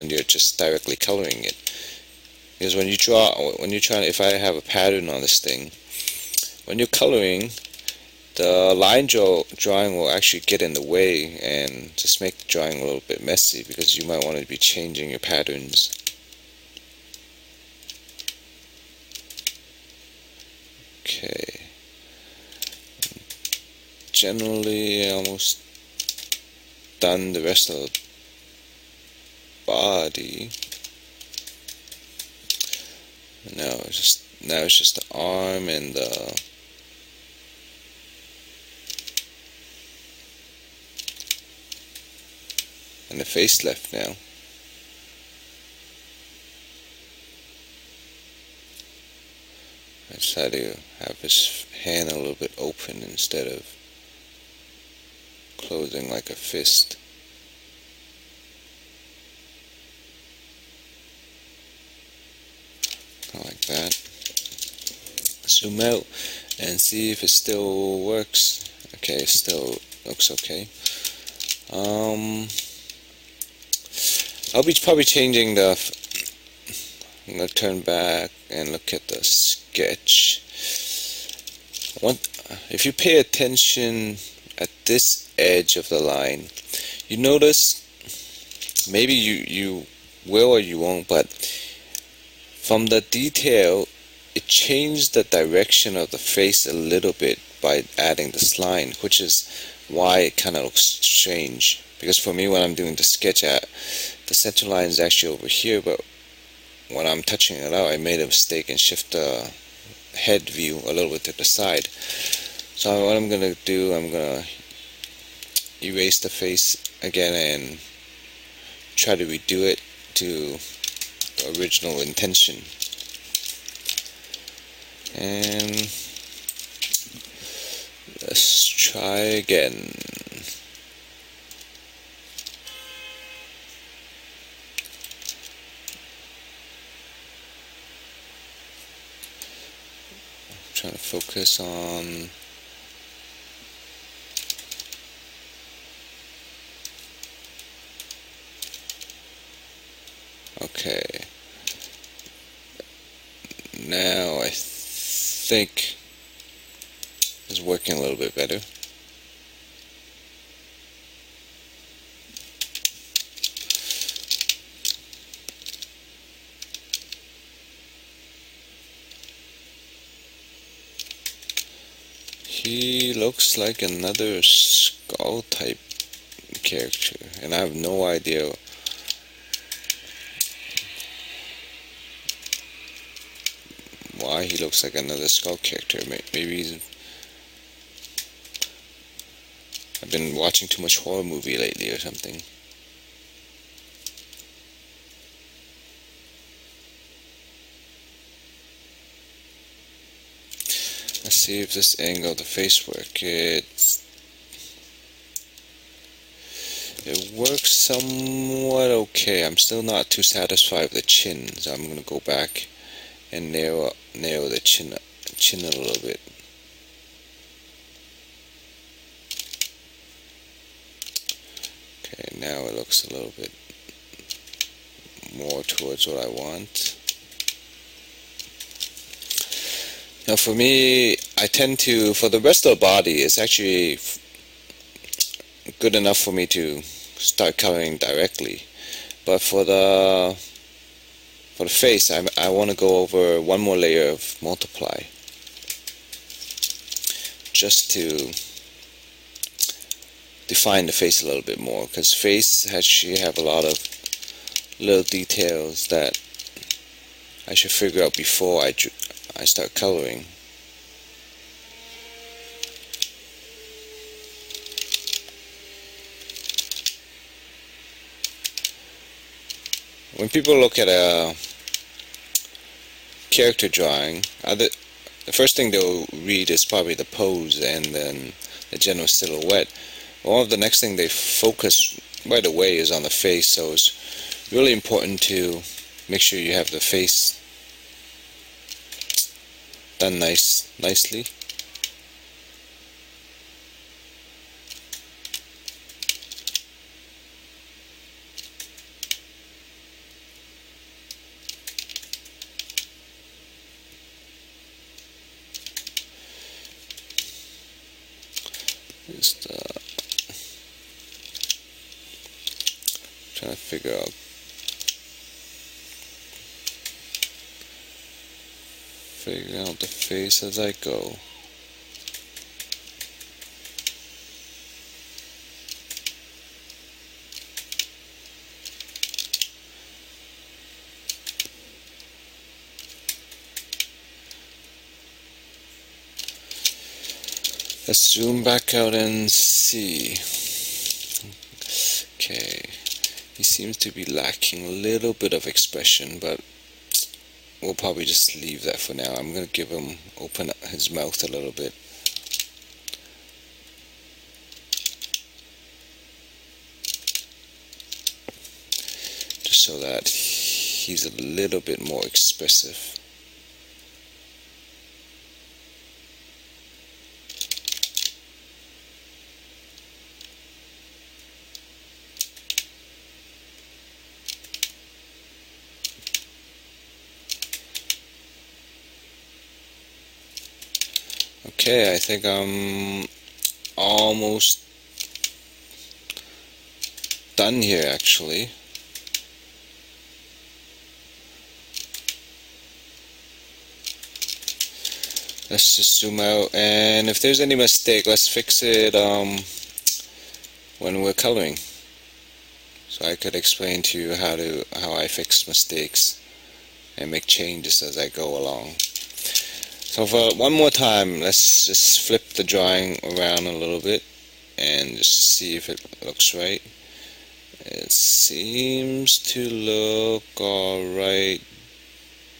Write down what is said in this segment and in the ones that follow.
when you're just directly coloring it. Because when you draw, when you're trying, if I have a pattern on this thing, when you're coloring, the drawing will actually get in the way and just make the drawing a little bit messy because you might want to be changing your patterns. Okay. Generally, almost done the rest of the body. Now it's just the arm and the face left now. I decided to have his hand a little bit open instead of closing like a fist. Like that. Zoom out and see if it still works. Okay, it still looks okay. I'll be probably changing I'm gonna turn back and look at the sketch. If you pay attention at this edge of the line, you notice, maybe you will or you won't, but from the detail, it changed the direction of the face a little bit by adding this line, which is why it kind of looks strange. Because for me, when I'm doing the sketch, the center line is actually over here, but when I'm touching it out, I made a mistake and shift the head view a little bit to the side. So what I'm going to do, I'm going to erase the face again and try to redo it to the original intention. And let's try again. Trying to focus on okay. Now I think it's working a little bit better. He looks like another skull type character, and I have no idea why he looks like another skull character. Maybe I've been watching too much horror movie lately or something. Let's see if this angle of the face work. It works somewhat okay. I'm still not too satisfied with the chin, so I'm gonna go back and narrow the chin a little bit. Okay, now it looks a little bit more towards what I want. Now for me, I tend to, for the rest of the body, it's actually good enough for me to start coloring directly. But for the face, I want to go over one more layer of multiply, just to define the face a little bit more, because face actually have a lot of little details that I should figure out before I start coloring. When people look at a character drawing, the first thing they'll read is probably the pose and then the general silhouette. Well, the next thing they focus right away is on the face, so it's really important to make sure you have the face done nicely. is the trying to figure out the face as I go. Let's zoom back out and see. Okay, he seems to be lacking a little bit of expression, but we'll probably just leave that for now. I'm going to give him, open his mouth a little bit. Just so that he's a little bit more expressive. Okay, I think I'm almost done here actually. Let's just zoom out, and if there's any mistake, let's fix it when we're coloring. So I could explain to you how I fix mistakes and make changes as I go along. So for one more time, let's just flip the drawing around a little bit and just see if it looks right. It seems to look alright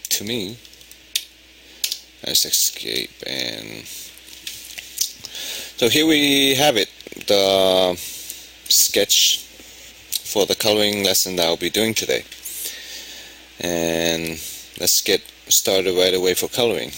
to me. Let's escape, and so here we have it, the sketch for the coloring lesson that I'll be doing today. And let's get started right away for coloring.